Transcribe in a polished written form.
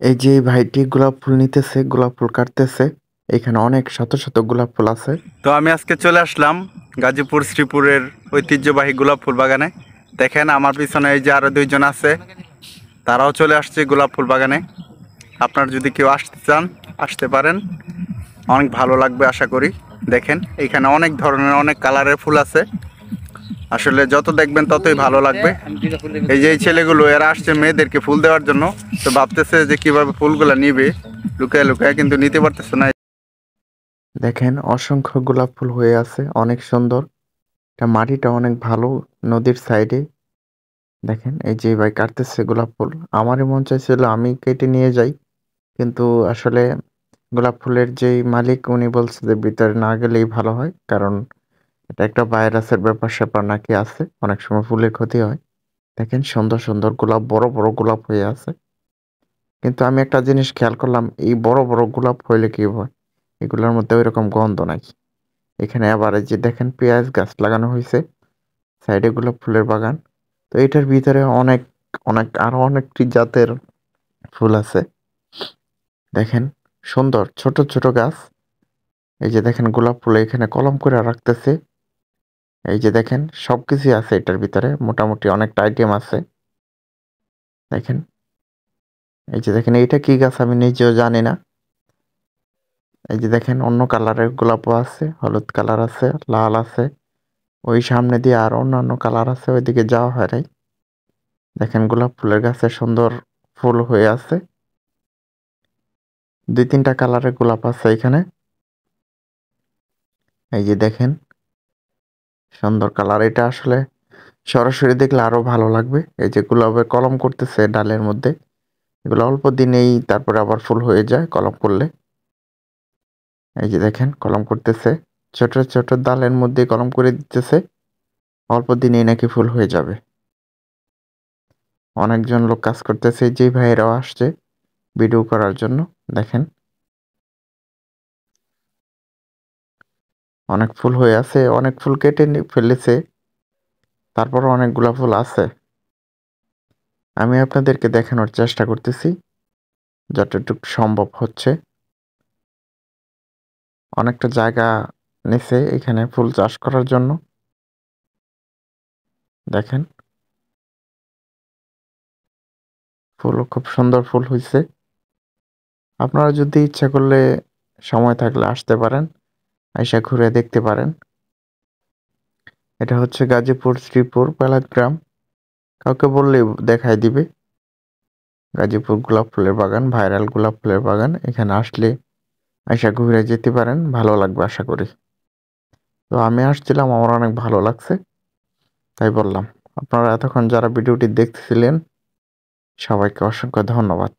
এই যে এই ভাইটি গোলাপ ফুল নিতেছে, গোলাপ ফুল কাটতেছে। এখানে অনেক শত শত গোলাপ ফুল আছে। তো আমি আজকে চলে আসলাম গাজীপুর শ্রীপুরের ঐতিহ্যবাহী গোলাপ ফুল বাগানে। দেখেন আমার পিছনে এই যে আরো দুইজন আছে, তারাও চলে আসছে গোলাপ ফুল বাগানে। আপনার যদি কেউ আসতে চান আসতে পারেন, অনেক ভালো লাগবে আশা করি। দেখেন এখানে অনেক ধরনের অনেক কালারের ফুল আছে, আসলে যত দেখবেন ততই ভালো লাগবে। এই যে এই ছেলেগুলো এরা আসছে মেয়েদেরকে ফুল দেওয়ার জন্য, তো ভাবতেছে যে কিভাবে ফুলগুলা নিবে লুকায় লুকায়, কিন্তু নিতে পারতেছে না। দেখেন অসংখ্য গোলাপ ফুল হয়ে আছে, অনেক সুন্দর। এটা মাটিটা অনেক ভালো, নদীর সাইডে। দেখেন এই যে ভাই কাটতেছে গোলাপ ফুল। আমারই মন চাইছিল আমি কেটে নিয়ে যাই, কিন্তু আসলে গোলাপ ফুলের যেই মালিক উনি বলছে যে ভিতরে না গেলেই ভালো হয়, কারণ এটা একটা ভাইরাসের ব্যাপার স্যাপার নাকি আছে, অনেক সময় ফুলের ক্ষতি হয়। দেখেন সুন্দর সুন্দর গোলাপ, বড় বড় গোলাপ হয়ে আছে। কিন্তু আমি একটা জিনিস খেয়াল করলাম, এই বড় বড় গোলাপ হইলে কি হয়, এগুলোর মধ্যে ওইরকম গন্ধ নাই। এখানে আবার এই যে দেখেন পেঁয়াজ গাছ লাগানো হয়েছে, সাইডে গোলাপ ফুলের বাগান। তো এটার ভিতরে অনেক অনেক আরো অনেকটি জাতের ফুল আছে। দেখেন সুন্দর ছোট ছোট গাছ। এই যে দেখেন গোলাপ ফুল এখানে কলম করে রাখতেছে। এই যে দেখেন সবকিছুই আছে এটার ভিতরে, মোটামুটি অনেকটা আইটেম আছে। দেখেন এই যে দেখেন এইটা কি গাছ আমি নিজেও জানি না। এই যে দেখেন অন্য কালারের গোলাপও আছে, হলুদ কালার আছে, লাল আছে। ওই সামনে দিয়ে আর অন্যান্য কালার আছে, ওইদিকে যাওয়া হয় নাই। দেখেন গোলাপ ফুলের গাছে সুন্দর ফুল হয়ে আছে। দুই তিনটা কালারের গোলাপ আছে এখানে। এই যে দেখেন সুন্দর কালার, এটা আসলে সরাসরি দেখলে আরো ভালো লাগবে। এই যে গোলাপের কলম করতেছে ডালের মধ্যে, এগুলো অল্প দিনেই তারপরে আবার ফুল হয়ে যায় কলম করলে। এই যে দেখেন কলম করতেছে, ছোট ছোট ডালের মধ্যে কলম করে দিতেছে, অল্প দিনেই নাকি ফুল হয়ে যাবে। অনেকজন লোক কাজ করতেছে, যেই ভাইয়েরাও আসছে ভিডিও করার জন্য। দেখেন অনেক ফুল হয়ে আছে, অনেক ফুল কেটে ফেলেছে, তারপরও অনেকগুলা ফুল আছে। আমি আপনাদেরকে দেখানোর চেষ্টা করতেছি যতটুকু সম্ভব হচ্ছে। অনেকটা জায়গা নিছে এখানে ফুল চাষ করার জন্য। দেখেন ফুলও খুব সুন্দর ফুল হয়েছে। আপনারা যদি ইচ্ছা করলে সময় থাকলে আসতে পারেন, আইসা ঘুরে দেখতে পারেন। এটা হচ্ছে গাজীপুর শ্রীপুর বেলাদ গ্রাম। কাউকে বললেই দেখাই দিবে। গাজীপুর গোলাপ ফুলের বাগান, ভাইরাল গোলাপ ফুলের বাগান। এখানে আসলে আইসা ঘুরে যেতে পারেন, ভালো লাগবে আশা করি। তো আমি আসছিলাম, আমার অনেক ভালো লাগছে, তাই বললাম। আপনারা এতক্ষণ যারা ভিডিওটি দেখতেছিলেন সবাইকে অসংখ্য ধন্যবাদ।